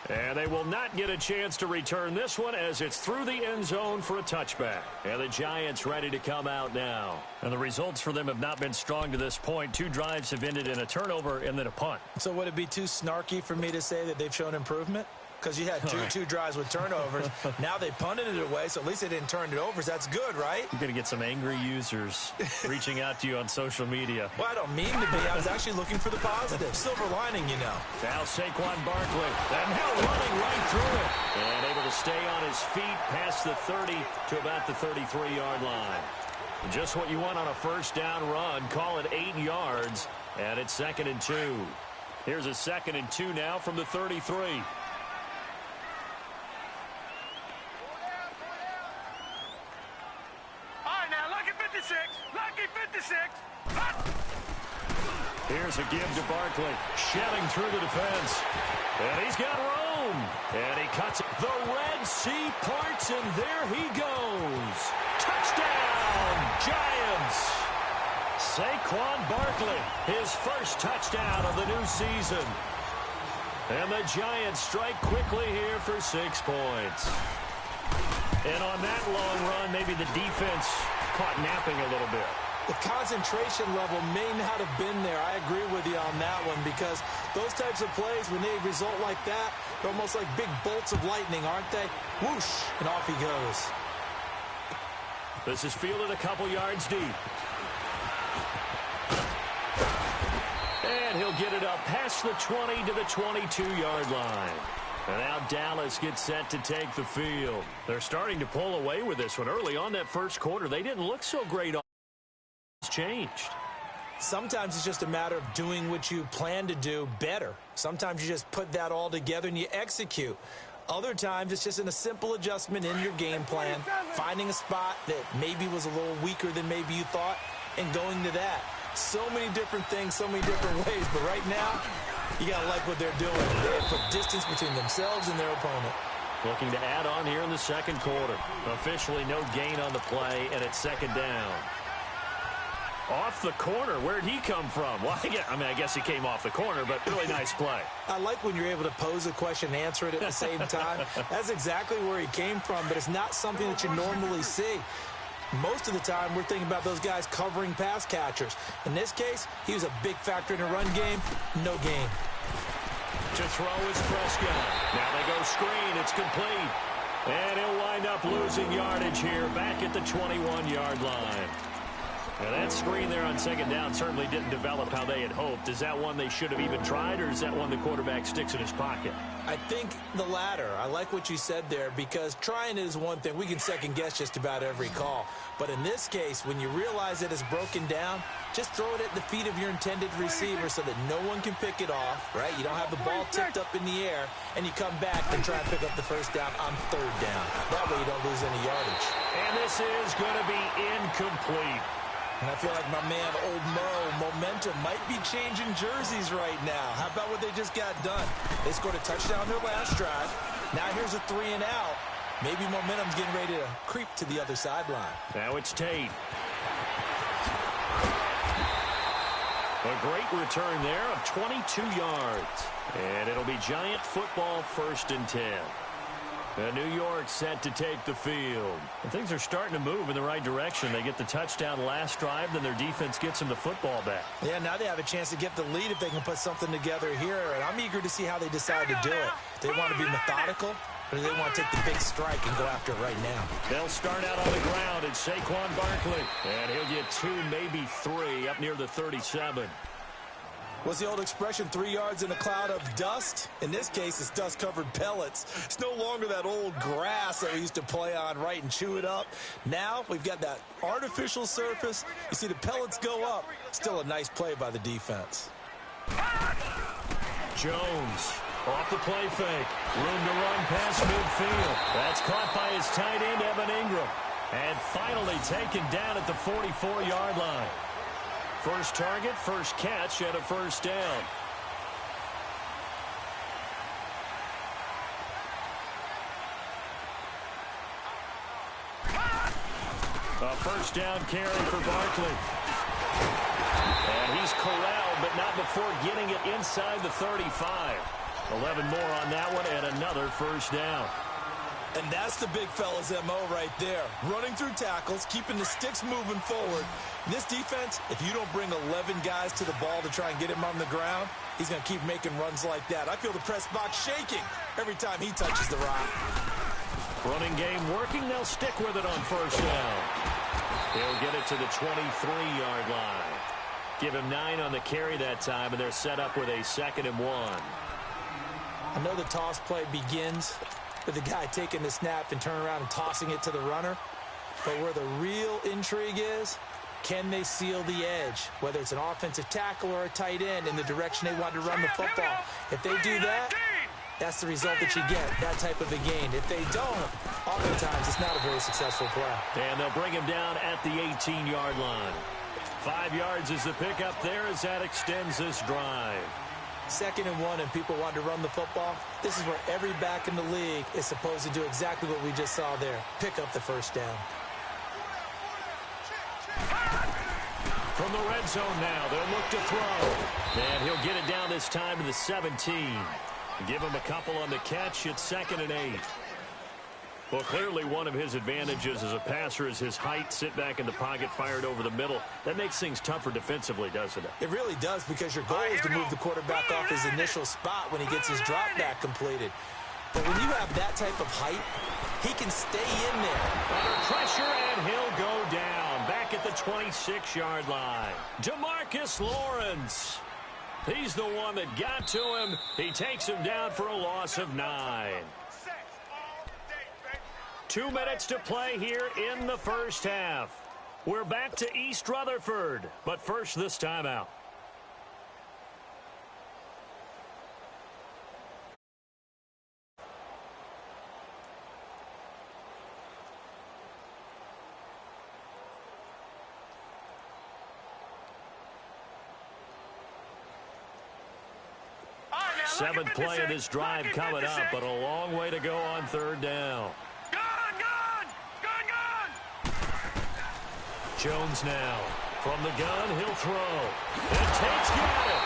And they will not get a chance to return this one as it's through the end zone for a touchback. And the Giants ready to come out now. And the results for them have not been strong to this point. 2 drives have ended in a turnover and then a punt. So would it be too snarky for me to say that they've shown improvement? Because you had two drives with turnovers. Now they punted it away, so at least they didn't turn it over. So that's good, right? You're going to get some angry users reaching out to you on social media. Well, I don't mean to be. I was actually looking for the positive. Silver lining, you know. Now Saquon Barkley. And now running right through it. And able to stay on his feet past the 30 to about the 33-yard line. Just what you want on a first down run. Call it 8 yards. And it's 2nd and 2. Here's a 2nd and 2 now from the 33. Here's a give to Barkley. Shelling through the defense. And he's got room. And he cuts it. The Red Sea parts, and there he goes. Touchdown, Giants. Saquon Barkley, his first touchdown of the new season. And the Giants strike quickly here for 6 points. And on that long run, maybe the defense caught napping a little bit. The concentration level may not have been there. I agree with you on that one because those types of plays, when they result like that, they're almost like big bolts of lightning, aren't they? Whoosh, and off he goes. This is fielded a couple yards deep. And he'll get it up past the 20 to the 22-yard line. And now Dallas gets set to take the field. They're starting to pull away with this one. Early on that first quarter, they didn't look so great. It's changed. Sometimes it's just a matter of doing what you plan to do better. Sometimes you just put that all together and you execute. Other times it's just in a simple adjustment in your game plan, finding a spot that maybe was a little weaker than maybe you thought, and going to that. So many different things, so many different ways, but right now, you got to like what they're doing. They have put distance between themselves and their opponent. Looking to add on here in the second quarter. Officially no gain on the play, and it's 2nd down. Off the corner. Where'd he come from? Well, I guess he came off the corner, but really nice play. I like when you're able to pose a question and answer it at the same time. That's exactly where he came from, but it's not something that you normally see. Most of the time, we're thinking about those guys covering pass catchers. In this case, he was a big factor in the run game. No gain. To throw is Prescott. Now they go screen. It's complete. And he'll wind up losing yardage here back at the 21-yard line. Now that screen there on 2nd down certainly didn't develop how they had hoped. Is that one they should have even tried, or is that one the quarterback sticks in his pocket? I think the latter. I like what you said there because trying it is one thing. We can second-guess just about every call. But in this case, when you realize that it's broken down, just throw it at the feet of your intended receiver so that no one can pick it off, right? You don't have the ball tipped up in the air, and you come back and try and pick up the first down on 3rd down. That way you don't lose any yardage. And this is going to be incomplete. And I feel like my man, Old Mo, momentum might be changing jerseys right now. How about what they just got done? They scored a touchdown their last drive. Now here's a 3 and out. Maybe momentum's getting ready to creep to the other sideline. Now it's Tate. A great return there of 22 yards. And it'll be Giant football 1st and 10. New York set to take the field. And things are starting to move in the right direction. They get the touchdown last drive, then their defense gets them the football back. Yeah, now they have a chance to get the lead if they can put something together here. And I'm eager to see how they decide to do it. They want to be methodical, or do they want to take the big strike and go after it right now? They'll start out on the ground. It's Saquon Barkley. And he'll get 2, maybe 3 up near the 37. What's the old expression, 3 yards in a cloud of dust? In this case, it's dust-covered pellets. It's no longer that old grass that we used to play on, right, and chew it up. Now we've got that artificial surface. You see the pellets go up. Still a nice play by the defense. Jones off the play fake. Room to run past midfield. That's caught by his tight end, Evan Ingram. And finally taken down at the 44-yard line. First target, first catch, and a first down. A first down carry for Barkley. And he's corralled, but not before getting it inside the 35. 11 more on that one and another first down. And that's the big fella's MO right there. Running through tackles, keeping the sticks moving forward. In this defense, if you don't bring 11 guys to the ball to try and get him on the ground, he's going to keep making runs like that. I feel the press box shaking every time he touches the rock. Running game working. They'll stick with it on first down. He'll get it to the 23-yard line. Give him 9 on the carry that time, and they're set up with a 2nd and 1. I know the toss play begins with the guy taking the snap and turning around and tossing it to the runner. But where the real intrigue is, can they seal the edge? Whether it's an offensive tackle or a tight end in the direction they want to run the football. If they do that, that's the result that you get, that type of a gain. If they don't, oftentimes it's not a very successful play. And they'll bring him down at the 18-yard line. 5 yards is the pickup there as that extends this drive. 2nd and 1 and people want to run the football. This is where every back in the league is supposed to do exactly what we just saw there. Pick up the first down. From the red zone now, they'll look to throw. And he'll get it down this time to the 17. Give him a couple on the catch. It's 2nd and 8. Well, clearly one of his advantages as a passer is his height. Sit back in the pocket, fired over the middle. That makes things tougher defensively, doesn't it? It really does, because your goal is to move the quarterback off his initial spot when he gets his drop back completed. But when you have that type of height, he can stay in there. Under pressure, and he'll go down. Back at the 26-yard line. DeMarcus Lawrence. He's the one that got to him. He takes him down for a loss of 9. 2 minutes to play here in the first half. We're back to East Rutherford, but first this timeout. Seventh play of this drive coming up, but a long way to go on 3rd down. Jones now. From the gun, he'll throw. And Tate's got it.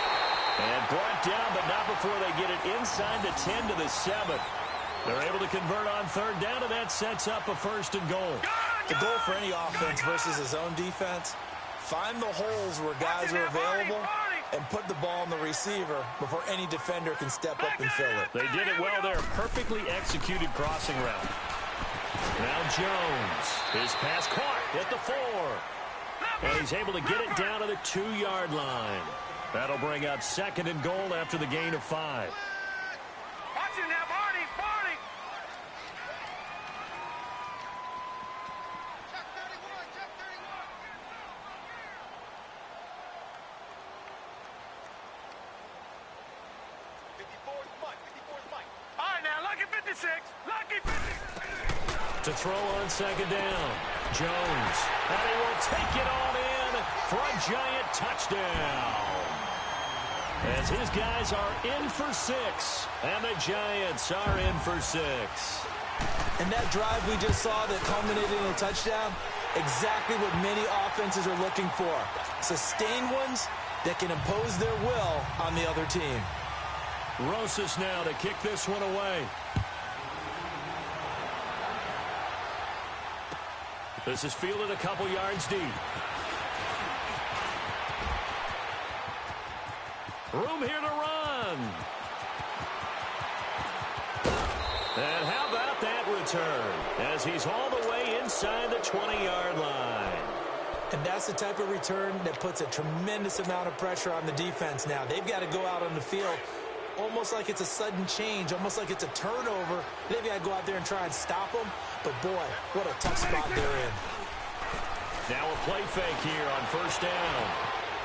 And brought down, but not before they get it inside the 10 to the 7. They're able to convert on 3rd down, and that sets up a 1st and goal. The goal for any offense versus his own defense, find the holes where guys are available and put the ball on the receiver before any defender can step up and fill it. They did it well there. Perfectly executed crossing route. Now Jones. His pass caught at the 4. And he's able to get it down to the 2-yard line. That'll bring up 2nd and goal after the gain of 5. Watch it now, Barney! Barney! Check 31, check 31. 54's Mike, 54's Mike. All right, now, lucky 56. Lucky 56. To throw on 2nd down. Jones. And he will take it on in for a giant touchdown. As his guys are in for 6. And the Giants are in for 6. And that drive we just saw that culminated in a touchdown, exactly what many offenses are looking for. Sustained ones that can impose their will on the other team. Rosas now to kick this one away. This is fielded a couple yards deep. Room here to run. And how about that return? As he's all the way inside the 20-yard line. And that's the type of return that puts a tremendous amount of pressure on the defense now. They've got to go out on the field almost like it's a sudden change, almost like it's a turnover. They've got to go out there and try and stop them. But, boy, what a tough spot they're in. Now a play fake here on 1st down.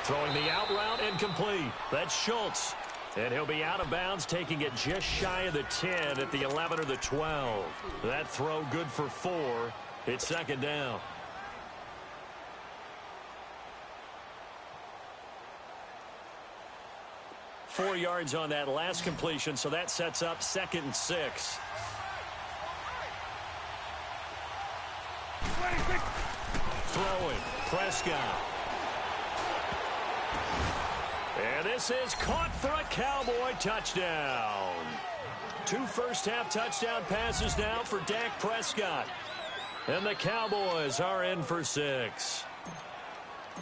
Throwing the out route incomplete. That's Schultz. And he'll be out of bounds, taking it just shy of the 10 at the 11 or the 12. That throw good for 4. It's 2nd down. Four yards on that last completion, so that sets up 2nd and 6. Throwing, Prescott. And this is caught for a Cowboy touchdown. 2 first-half touchdown passes now for Dak Prescott. And the Cowboys are in for 6.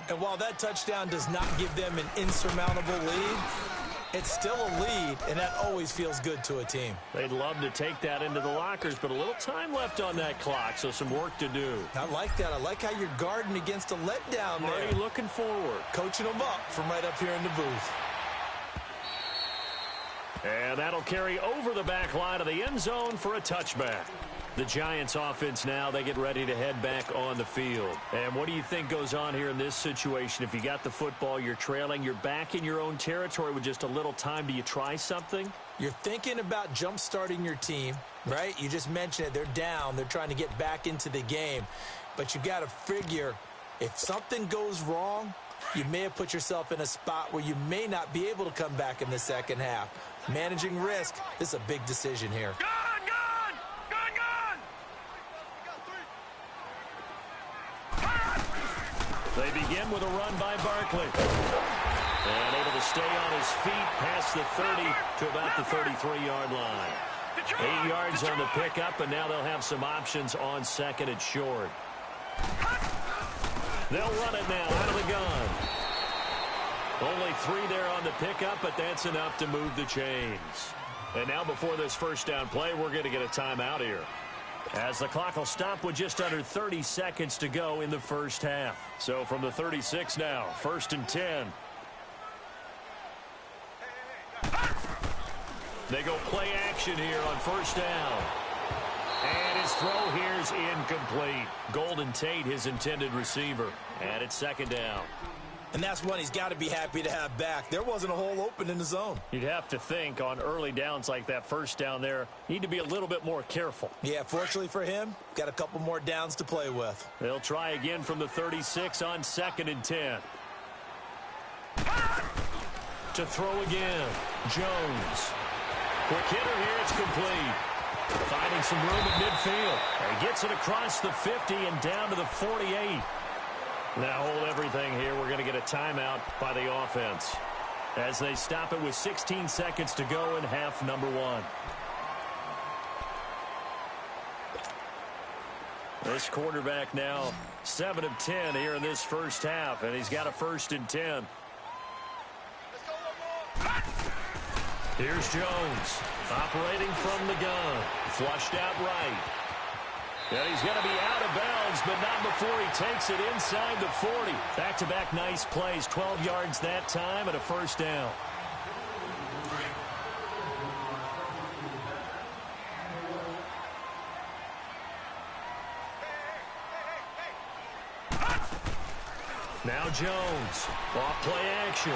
And while that touchdown does not give them an insurmountable lead, it's still a lead, and that always feels good to a team. They'd love to take that into the lockers, but a little time left on that clock, so some work to do. I like that. I like how you're guarding against a letdown there. Already looking forward. Coaching them up from right up here in the booth. And that'll carry over the back line of the end zone for a touchback. The Giants offense now, they get ready to head back on the field. And what do you think goes on here in this situation? If you got the football, you're trailing, you're back in your own territory with just a little time. Do you try something? You're thinking about jump-starting your team, right? You just mentioned it. They're down. They're trying to get back into the game. But you got to figure if something goes wrong, you may have put yourself in a spot where you may not be able to come back in the second half. Managing risk, this is a big decision here. They begin with a run by Barkley. And able to stay on his feet past the 30 to about the 33-yard line. 8 yards on the pickup, and now they'll have some options on second and short. They'll run it now out of the gun. Only 3 there on the pickup, but that's enough to move the chains. And now before this first down play, we're going to get a timeout here, as the clock will stop with just under 30 seconds to go in the first half. So from the 36 now, 1st and 10. They go play action here on first down. And his throw here is incomplete. Golden Tate, his intended receiver. And it's 2nd down. And that's one he's got to be happy to have back. There wasn't a hole open in the zone. You'd have to think on early downs like that first down there, need to be a little bit more careful. Yeah, fortunately for him, got a couple more downs to play with. They'll try again from the 36 on 2nd and 10. To throw again, Jones. Quick hitter here, it's complete. Finding some room at midfield. And he gets it across the 50 and down to the 48. Now hold everything here. We're going to get a timeout by the offense as they stop it with 16 seconds to go in half number 1. This quarterback now 7 of 10 here in this first half, and he's got a 1st and 10. Here's Jones operating from the gun. Flushed out right. And he's going to be out of bounds, but not before he takes it inside the 40. Back-to-back nice plays, 12 yards that time and a 1st down. Now Jones, off play action.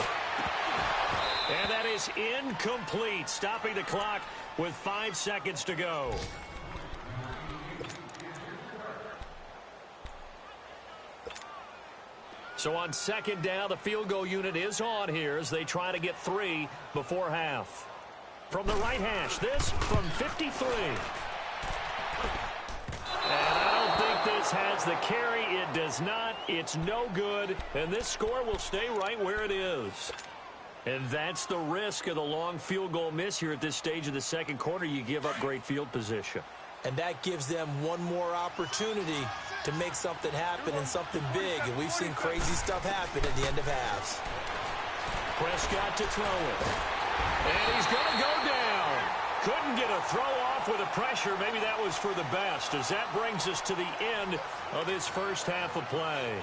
And that is incomplete, stopping the clock with 5 seconds to go. So on 2nd down, the field goal unit is on here as they try to get 3 before half. From the right hash, this from 53. And I don't think this has the carry. It does not. It's no good. And this score will stay right where it is. And that's the risk of the long field goal miss here at this stage of the second quarter. You give up great field position. And that gives them one more opportunity to make something happen and something big. And we've seen crazy stuff happen at the end of halves. Prescott to throw it. And he's going to go down. Couldn't get a throw off with the pressure. Maybe that was for the best, as that brings us to the end of this first half of play.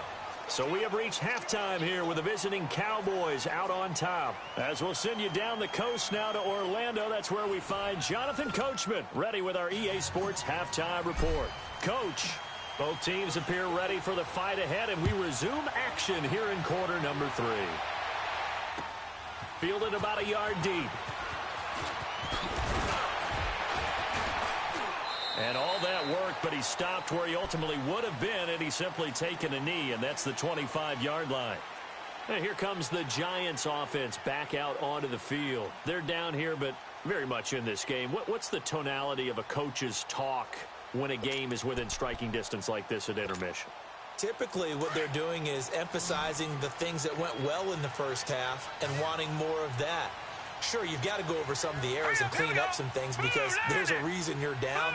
So we have reached halftime here with the visiting Cowboys out on top. As we'll send you down the coast now to Orlando, that's where we find Jonathan Coachman ready with our EA Sports halftime report. Coach, both teams appear ready for the fight ahead, and we resume action here in quarter number 3. Fielded about a yard deep. And all that work, but he stopped where he ultimately would have been, and he's simply taken a knee, and that's the 25-yard line. And here comes the Giants offense back out onto the field. They're down here, but very much in this game. What's the tonality of a coach's talk when a game is within striking distance like this at intermission? Typically, what they're doing is emphasizing the things that went well in the first half and wanting more of that. Sure, you've got to go over some of the errors and clean up some things because there's a reason you're down.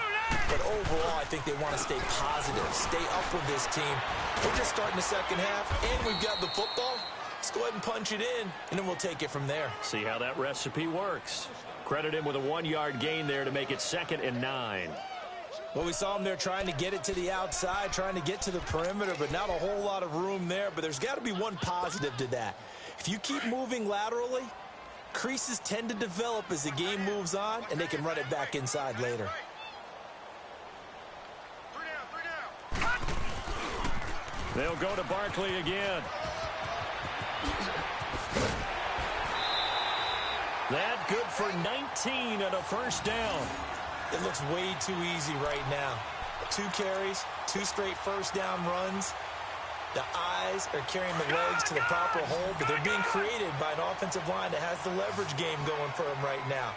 But overall, I think they want to stay positive, stay up with this team. We're just starting the second half, and we've got the football. Let's go ahead and punch it in, and then we'll take it from there. See how that recipe works. Credit him with a 1-yard gain there to make it 2nd and 9. Well, we saw him there trying to get it to the outside, trying to get to the perimeter, but not a whole lot of room there. But there's got to be one positive to that. If you keep moving laterally, creases tend to develop as the game moves on, and they can run it back inside later. They'll go to Barkley again. That good for 19 and a first down. It looks way too easy right now. 2 carries, 2 straight first down runs. The eyes are carrying the legs to the proper hole, but they're being created by an offensive line that has the leverage game going for them right now.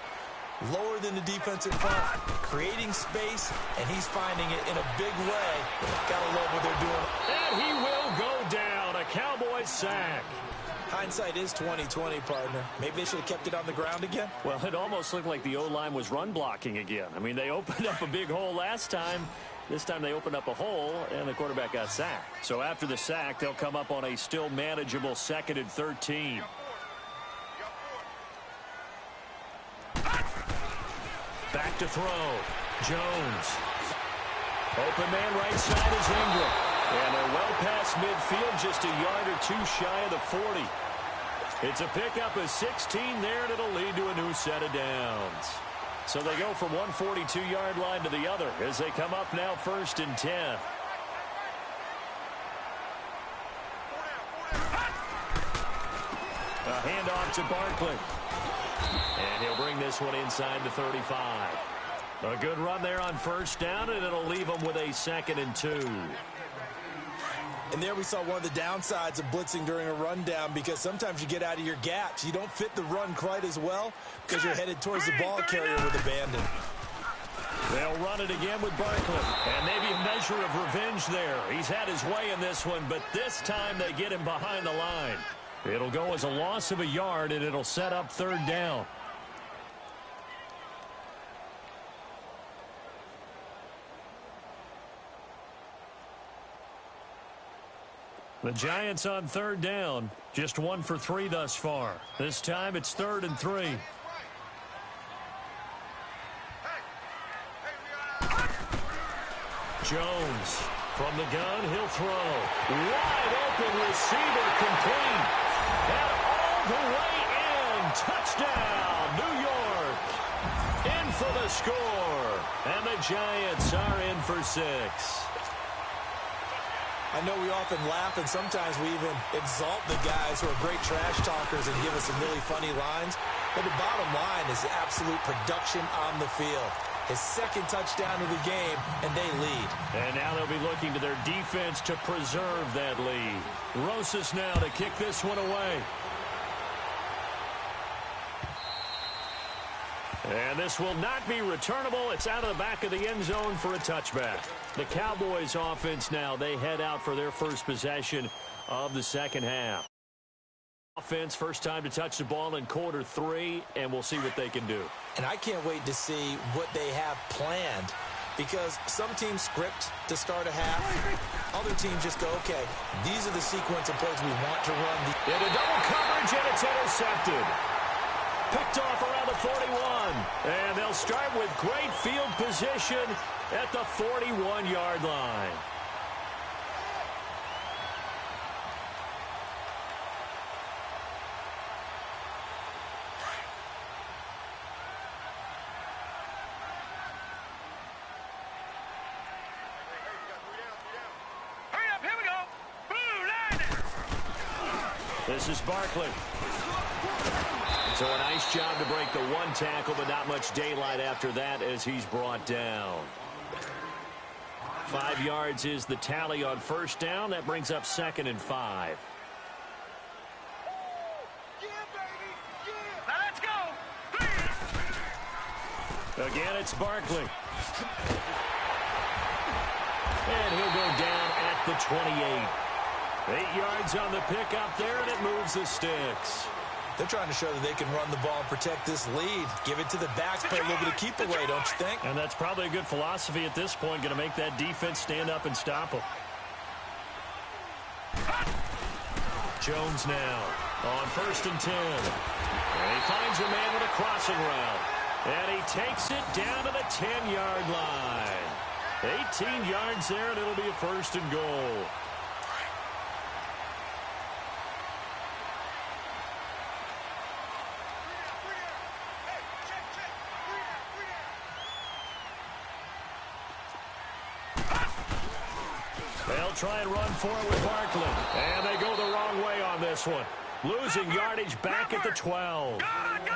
Lower than the defensive front, creating space, and he's finding it in a big way. Gotta love what they're doing. And he will go down. A Cowboys sack. Hindsight is 20/20, partner. Maybe they should have kept it on the ground again. Well, it almost looked like the O-line was run blocking again. I mean, they opened up a big hole last time. This time they opened up a hole, and the quarterback got sacked. So after the sack, they'll come up on a still manageable 2nd and 13. Back to throw. Jones. Open man right side is Ingram. And they're well past midfield, just a yard or 2 shy of the 40. It's a pickup of 16 there, and it'll lead to a new set of downs. So they go from one 42-yard line to the other as they come up now 1st and 10. A handoff to Barkley. And he'll bring this one inside the 35. A good run there on 1st down, and it'll leave them with a 2nd and 2. And there we saw one of the downsides of blitzing during a rundown, because sometimes you get out of your gaps. You don't fit the run quite as well because you're headed towards the ball carrier with abandon. They'll run it again with Barkley. And maybe a measure of revenge there. He's had his way in this one, but this time they get him behind the line. It'll go as a loss of a yard, and it'll set up 3rd down. The Giants on 3rd down. Just 1 for 3 thus far. This time it's 3rd and 3. Jones from the gun. He'll throw. Wide open receiver complete. And all the way in. Touchdown, New York. In for the score. And the Giants are in for 6. I know we often laugh, and sometimes we even exalt the guys who are great trash talkers and give us some really funny lines. But the bottom line is the absolute production on the field. His 2nd touchdown of the game, and they lead. And now they'll be looking to their defense to preserve that lead. Rosas now to kick this one away. And this will not be returnable. It's out of the back of the end zone for a touchback. The Cowboys offense now, they head out for their first possession of the second half. Offense, first time to touch the ball in quarter 3, and we'll see what they can do. And I can't wait to see what they have planned, because some teams script to start a half. Other teams just go, okay, these are the sequence of plays we want to run. Into double coverage, and it's intercepted. Picked off around the 41. And they'll start with great field position at the 41-yard line. Hurry up, here we go. Boo, line it. This is Barkley. So a nice job to break the 1 tackle, but not much daylight after that as he's brought down. 5 yards is the tally on 1st down. That brings up 2nd and 5. Yeah, baby, yeah. Now let's go. Please. Again, it's Barkley. And he'll go down at the 28. 8 yards on the pickup there, and it moves the sticks. They're trying to show that they can run the ball and protect this lead. Give it to the backs, play a little bit of keep away, don't you think? And that's probably a good philosophy at this point, going to make that defense stand up and stop them. Jones now on 1st and 10. And he finds a man with a crossing route. And he takes it down to the 10-yard line. 18 yards there, and it'll be a 1st and goal. They'll try and run for it with Barkley. And they go the wrong way on this one. Losing yardage back at the 12.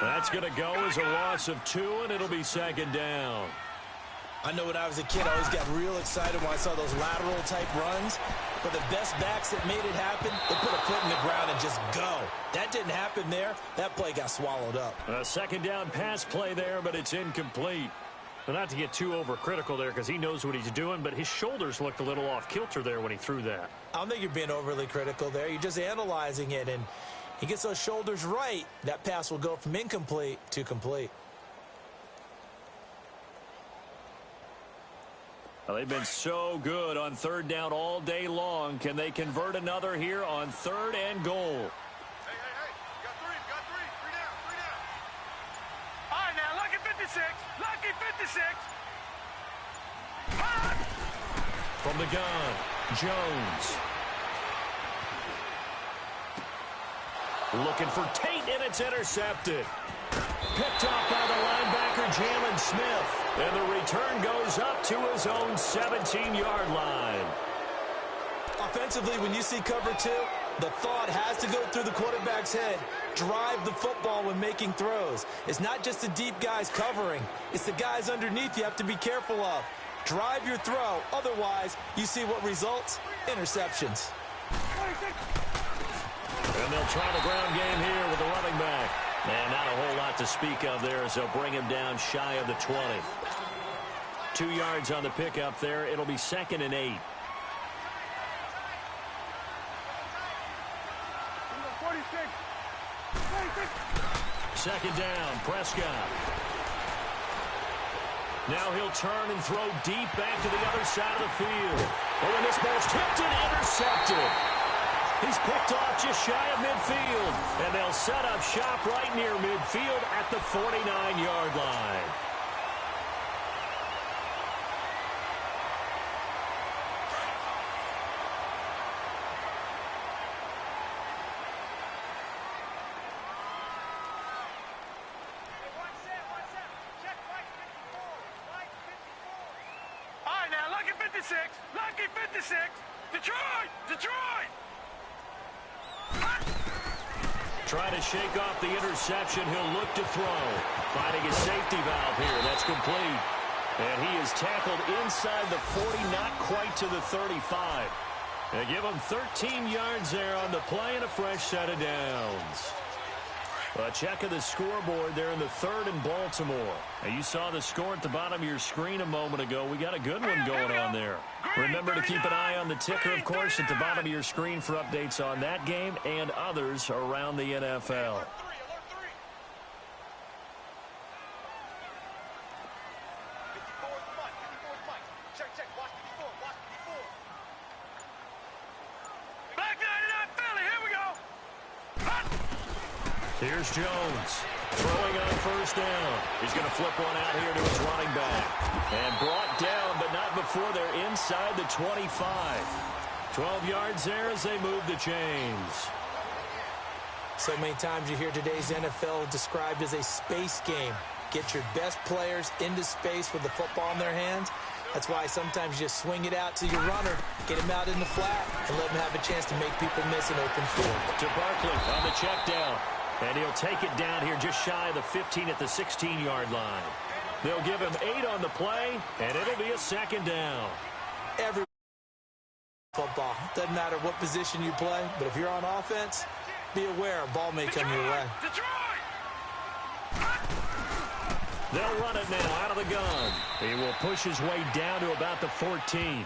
That's going to go as a loss of 2, and it'll be 2nd down. I know when I was a kid, I always got real excited when I saw those lateral-type runs. But the best backs that made it happen, they put a foot in the ground and just go. That didn't happen there. That play got swallowed up. A 2nd down pass play there, but it's incomplete. But not to get too overcritical there because he knows what he's doing, but his shoulders looked a little off kilter there when he threw that. I don't think you're being overly critical there. You're just analyzing it, and he gets those shoulders right. That pass will go from incomplete to complete. Well, they've been so good on 3rd down all day long. Can they convert another here on 3rd and goal? Hey, you got three, three down. All right, now, lucky 56, lucky 56. From the gun, Jones. Looking for Tate, and it's intercepted. Picked off by the linebacker, Jalen Smith. And the return goes up to his own 17-yard line. Offensively, when you see cover 2, the thought has to go through the quarterback's head. Drive the football when making throws. It's not just the deep guys covering. It's the guys underneath you have to be careful of. Drive your throw. Otherwise, you see what results? Interceptions. And they'll try the ground game here with the running back. And not a whole lot to speak of there as they'll bring him down shy of the 20. 2 yards on the pickup there. It'll be 2nd and 8. 2nd down, Prescott. Now he'll turn and throw deep back to the other side of the field. Oh, and this ball's tipped and intercepted. He's picked off just shy of midfield. And they'll set up shop right near midfield at the 49-yard line. All right, now, lucky 56, lucky 56. Detroit! Trying to shake off the interception. He'll look to throw. Finding his safety valve here. That's complete. And he is tackled inside the 40, not quite to the 35. They give him 13 yards there on the play and a fresh set of downs. A check of the scoreboard there in the 3rd in Baltimore. Now you saw the score at the bottom of your screen a moment ago. We got a good one going on there. Remember to keep an eye on the ticker, of course, at the bottom of your screen for updates on that game and others around the NFL. Here's Jones throwing on 1st down. He's going to flip one out here to his running back. And brought down, but not before they're inside the 25. 12 yards there as they move the chains. So many times you hear today's NFL described as a space game. Get your best players into space with the football in their hands. That's why sometimes you just swing it out to your runner, get him out in the flat, and let him have a chance to make people miss an open field. To Barkley on the check down. And he'll take it down here just shy of the 15 at the 16-yard line. They'll give him 8 on the play, and it'll be a 2nd down. Every football. Doesn't matter what position you play, but if you're on offense, be aware a ball may come your way. They'll run it now out of the gun. He will push his way down to about the 14.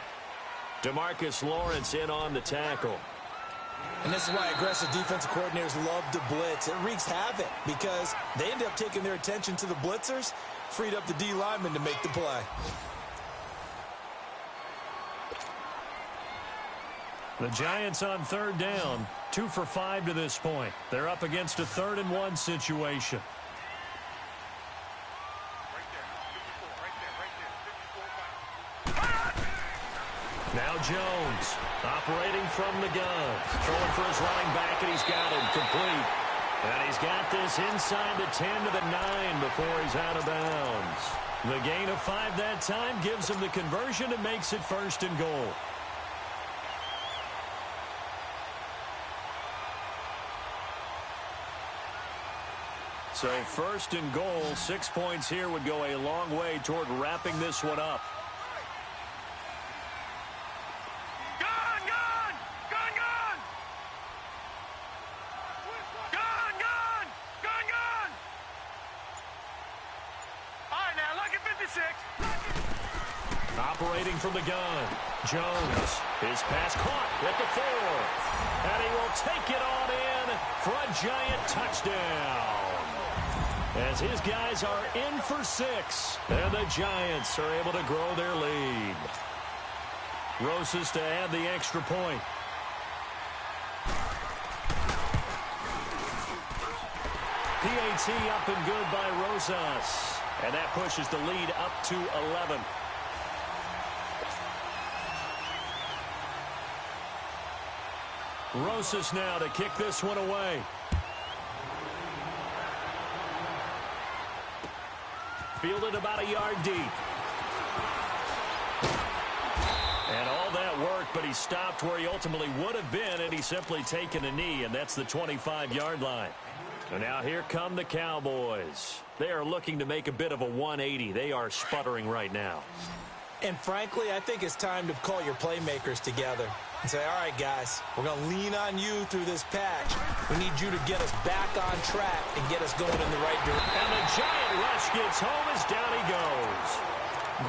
DeMarcus Lawrence in on the tackle. And this is why aggressive defensive coordinators love to blitz. It wreaks havoc because they end up taking their attention to the blitzers, freed up the D lineman to make the play. The Giants on third down, 2 for 5 to this point. They're up against a 3rd-and-1 situation. Now Jones, operating from the gun. Throwing for his running back, and he's got him complete. And he's got this inside the 10 to the 9 before he's out of bounds. The gain of 5 that time gives him the conversion and makes it 1st and goal. So 1st and goal, 6 points here would go a long way toward wrapping this one up. Operating from the gun, Jones, his pass caught at the 4, and he will take it on in for a Giant touchdown. As his guys are in for 6, and the Giants are able to grow their lead. Rosas to add the extra point. PAT up and good by Rosas, and that pushes the lead up to 11. Rosas now to kick this one away. Fielded about a yard deep. And all that work, but he stopped where he ultimately would have been, and he's simply taken a knee, and that's the 25-yard line. And now here come the Cowboys. They are looking to make a bit of a 180. They are sputtering right now. And frankly, I think it's time to call your playmakers together and say, all right, guys, we're going to lean on you through this patch. We need you to get us back on track and get us going in the right direction. And the Giant rush gets home as down he goes.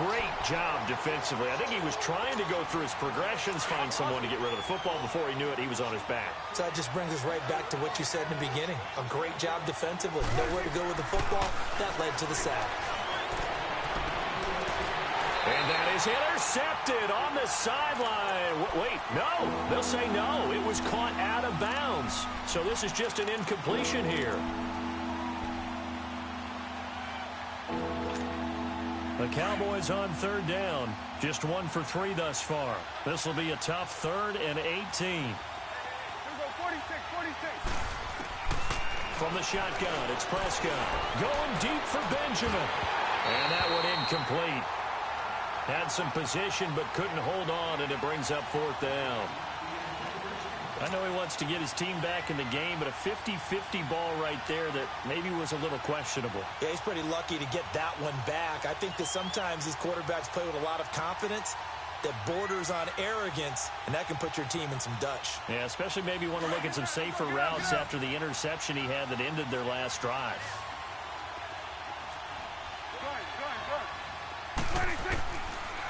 Great job defensively. I think he was trying to go through his progressions, find someone to get rid of the football. Before he knew it, he was on his back. So that just brings us right back to what you said in the beginning. A great job defensively. Nowhere to go with the football. That led to the sack. And that is intercepted on the sideline. Wait, no. They'll say no. It was caught out of bounds. So this is just an incompletion here. The Cowboys on third down. Just 1 for 3 thus far. This will be a tough 3rd and 18. From the shotgun, it's Prescott. Going deep for Benjamin. And that one incomplete. Had some position but couldn't hold on, and it brings up 4th down. I know he wants to get his team back in the game, but a 50-50 ball right there that maybe was a little questionable. Yeah, he's pretty lucky to get that one back. I think that sometimes these quarterbacks play with a lot of confidence that borders on arrogance, and that can put your team in some Dutch. Yeah, especially maybe want to look at some safer routes after the interception he had that ended their last drive.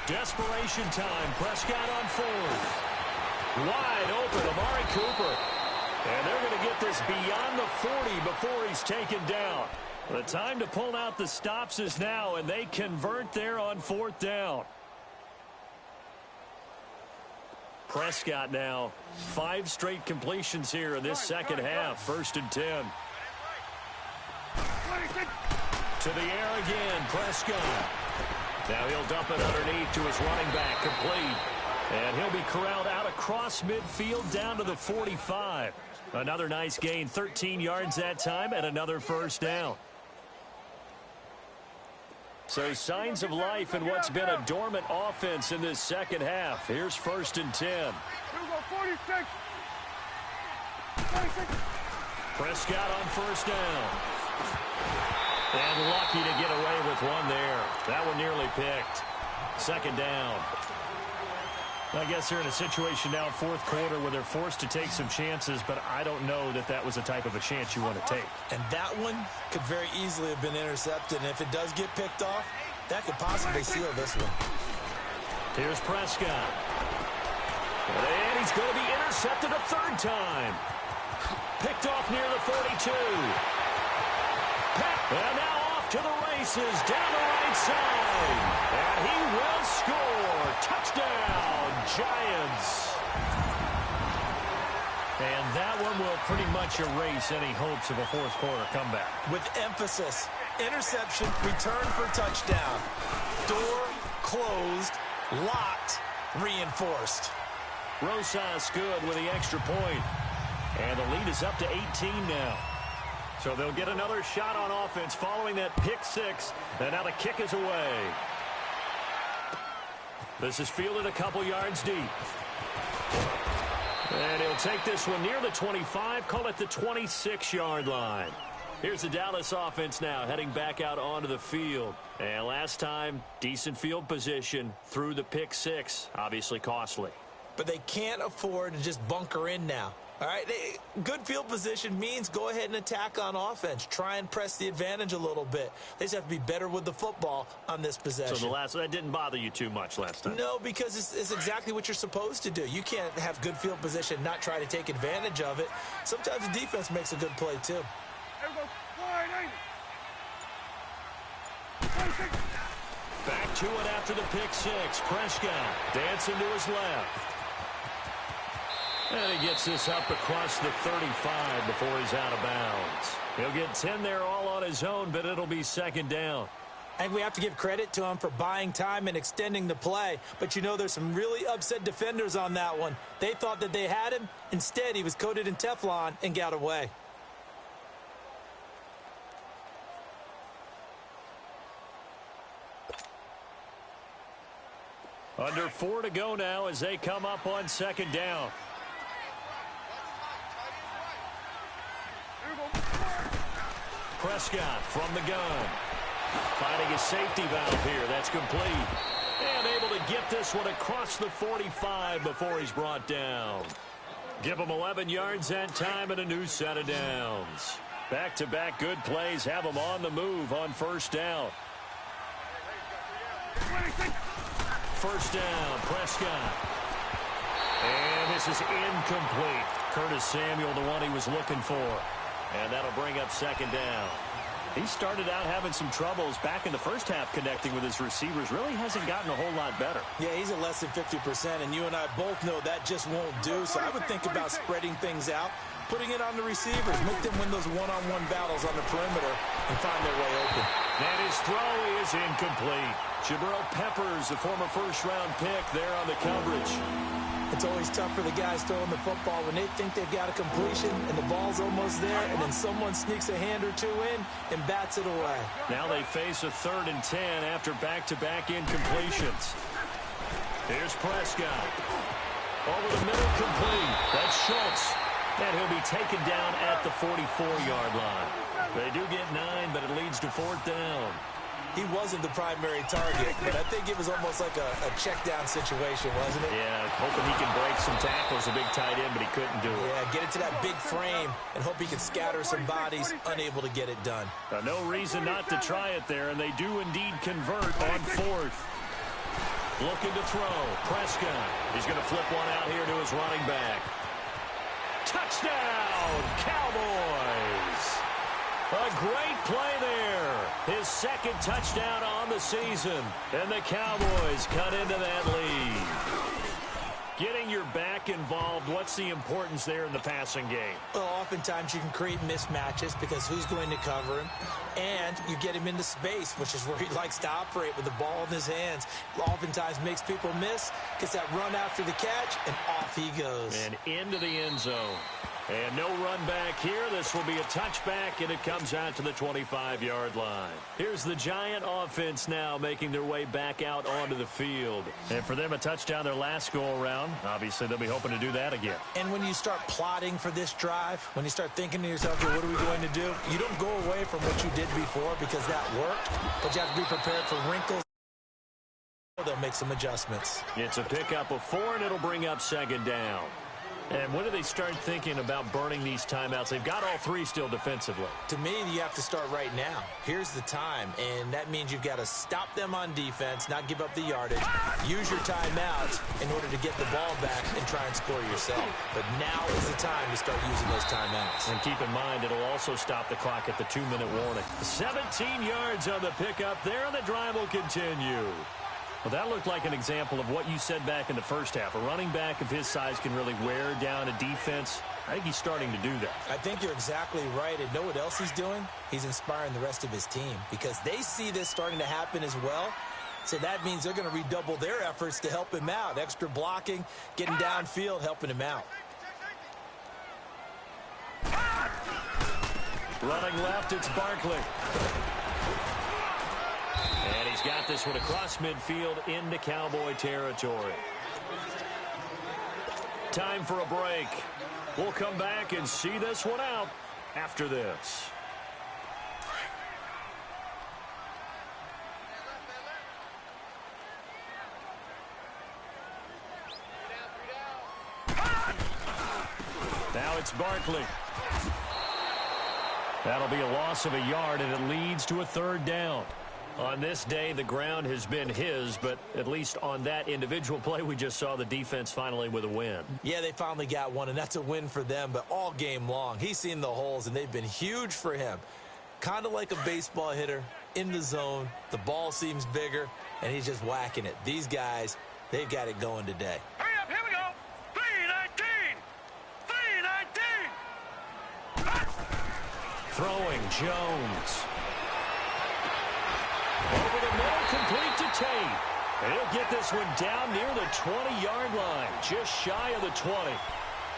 Desperation time. Prescott on 4th. Wide open, Amari Cooper. And they're going to get this beyond the 40 before he's taken down. The time to pull out the stops is now, and they convert there on 4th down. Prescott now, 5 straight completions here in this second half. 1st and 10. To the air again, Prescott. Now he'll dump it underneath to his running back, complete. And he'll be corralled out across midfield down to the 45. Another nice gain, 13 yards that time, and another 1st down. So signs of life in what's been a dormant offense in this second half. Here's 1st and 10. Prescott on 1st down. And lucky to get away with one there. That one nearly picked. 2nd down. I guess they're in a situation now, 4th quarter, where they're forced to take some chances, but I don't know that that was the type of a chance you want to take. And that one could very easily have been intercepted, and if it does get picked off, that could possibly seal this one. Here's Prescott. And he's going to be intercepted a third time. Picked off near the 42. And now off to the races down the right side. And he will score. Touchdown, Giants. And that one will pretty much erase any hopes of a fourth quarter comeback. With emphasis, interception, return for touchdown. Door closed, locked, reinforced. Rosas good with the extra point. And the lead is up to 18 now. So they'll get another shot on offense following that pick six. And now the kick is away. This is fielded a couple yards deep. And he'll take this one near the 25, call it the 26-yard line. Here's the Dallas offense now heading back out onto the field. And last time, decent field position through the pick six, obviously costly. But they can't afford to just bunker in now. All right, good field position means go ahead and attack on offense. Try and press the advantage a little bit. They just have to be better with the football on this possession. So that didn't bother you too much last time? No, because it's exactly what you're supposed to do. You can't have good field position, not try to take advantage of it. Sometimes the defense makes a good play, too. Back to it after the pick six. Prescott dancing to his left. And he gets this up across the 35 before he's out of bounds. He'll get 10 there all on his own, but it'll be second down. And we have to give credit to him for buying time and extending the play. But, you know, there's some really upset defenders on that one. They thought that they had him. Instead, he was coated in Teflon and got away. Under 4 to go now as they come up on second down. Prescott from the gun. Finding his safety valve here. That's complete. And able to get this one across the 45 before he's brought down. Give him 11 yards that time and a new set of downs. Back-to-back good plays have him on the move on first down. First down, Prescott. And this is incomplete. Curtis Samuel, the one he was looking for. And that'll bring up second down. He started out having some troubles back in the first half connecting with his receivers. Really hasn't gotten a whole lot better. Yeah, he's at less than 50%, and you and I both know that just won't do. So I would think about spreading things out, putting it on the receivers, make them win those one-on-one battles on the perimeter and find their way open. And his throw is incomplete. Jabril Peppers, a former first-round pick, there on the coverage. It's always tough for the guys throwing the football when they think they've got a completion and the ball's almost there, and then someone sneaks a hand or two in and bats it away. Now they face a 3rd and 10 after back-to-back incompletions. Here's Prescott. Over the middle, complete. That's Schultz. And he'll be taken down at the 44-yard line. They do get 9, but it leads to 4th down. He wasn't the primary target, but I think it was almost like a check-down situation, wasn't it? Yeah, hoping he can break some tackles, a big tight end, but he couldn't do it. Yeah, get it to that big frame and hope he can scatter some bodies, unable to get it done. No reason not to try it there, and they do indeed convert on 4th. Looking to throw. Prescott. He's going to flip one out here to his running back. Touchdown, Cowboys! A great play there. His second touchdown on the season. And the Cowboys cut into that lead. Getting your back involved, what's the importance there in the passing game? Well, oftentimes you can create mismatches because who's going to cover him? And you get him into space, which is where he likes to operate with the ball in his hands. Oftentimes makes people miss, gets that run after the catch, and off he goes. And into the end zone. And no run back here. This will be a touchback, and it comes out to the 25-yard line. Here's the Giant offense now making their way back out onto the field. And for them, a touchdown their last go-around. Obviously, they'll be hoping to do that again. And when you start plotting for this drive, when you start thinking to yourself, okay, what are we going to do? You don't go away from what you did before because that worked, but you have to be prepared for wrinkles. They'll make some adjustments. It's a pickup of 4, and it'll bring up second down. And when do they start thinking about burning these timeouts? They've got all three still defensively. To me, you have to start right now. Here's the time, and that means you've got to stop them on defense, not give up the yardage, use your timeouts in order to get the ball back and try and score yourself. But now is the time to start using those timeouts. And keep in mind, it'll also stop the clock at the 2-minute warning. 17 yards on the pickup there, and the drive will continue. Well, that looked like an example of what you said back in the first half. A running back of his size can really wear down a defense. I think he's starting to do that. I think you're exactly right. And know what else he's doing? He's inspiring the rest of his team because they see this starting to happen as well. So that means they're going to redouble their efforts to help him out. Extra blocking, getting downfield, helping him out. Running left, it's Barkley. And he's got this one across midfield into Cowboy territory. Time for a break. We'll come back and see this one out after this. Now it's Barkley. That'll be a loss of a yard, and it leads to a third down. On this day, the ground has been his, but at least on that individual play, we just saw the defense finally with a win. Yeah, they finally got one, and that's a win for them, but all game long, he's seen the holes, and they've been huge for him. Kind of like a baseball hitter in the zone. The ball seems bigger, and he's just whacking it. These guys, they've got it going today. Hurry up, here we go. 3-19. 3-19. Throwing, Jones. Over the middle, complete to Tate. And he'll get this one down near the 20-yard line, just shy of the 20.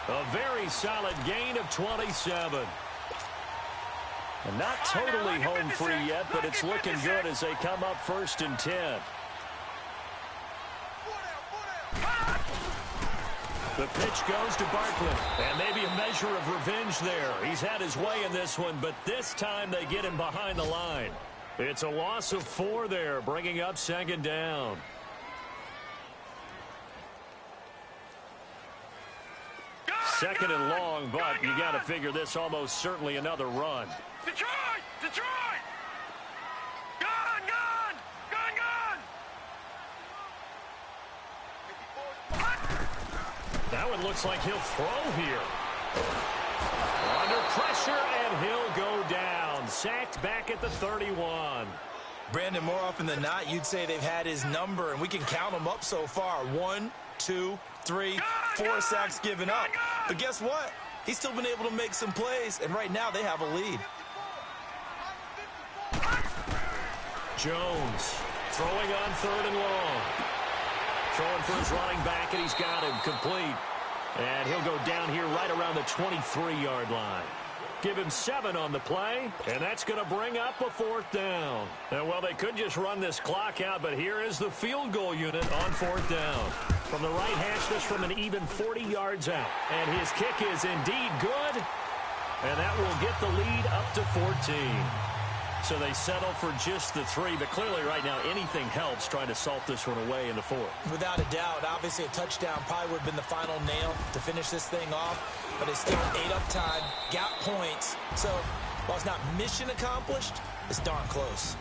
A very solid gain of 27. And not totally home free yet, but it's looking good as they come up 1st and 10. The pitch goes to Barkley, and maybe a measure of revenge there. He's had his way in this one, but this time they get him behind the line. It's a loss of 4 there, bringing up 2nd down. Second and long, but you got to figure this almost certainly another run. Detroit! Detroit! Gone! Gone! Gone! Gone! That one looks like he'll throw here. Under pressure, and he'll go down. Sacked back at the 31. Brandon, more often than not, you'd say they've had his number, and we can count them up so far. 1, 2, 3, 4 sacks given up. But guess what? He's still been able to make some plays, and right now they have a lead. Jones throwing on 3rd and long. Throwing for his running back, and he's got him complete. And he'll go down here right around the 23-yard line. Give him 7 on the play, and that's going to bring up a 4th down. And, well, they could just run this clock out, but here is the field goal unit on 4th down. From the right hash, this from an even 40 yards out. And his kick is indeed good, and that will get the lead up to 14. So they settle for just the 3, but clearly right now anything helps trying to salt this one away in the 4th. Without a doubt, obviously a touchdown probably would have been the final nail to finish this thing off, but it's still ate up time, got points. So while it's not mission accomplished, it's darn close.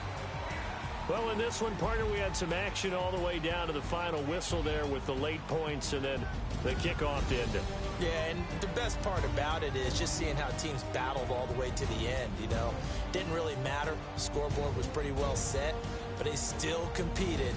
Well, in this one, partner, we had some action all the way down to the final whistle there with the late points and then the kickoff to end it. Yeah, and the best part about it is just seeing how teams battled all the way to the end, you know. Didn't really matter. The scoreboard was pretty well set, but they still competed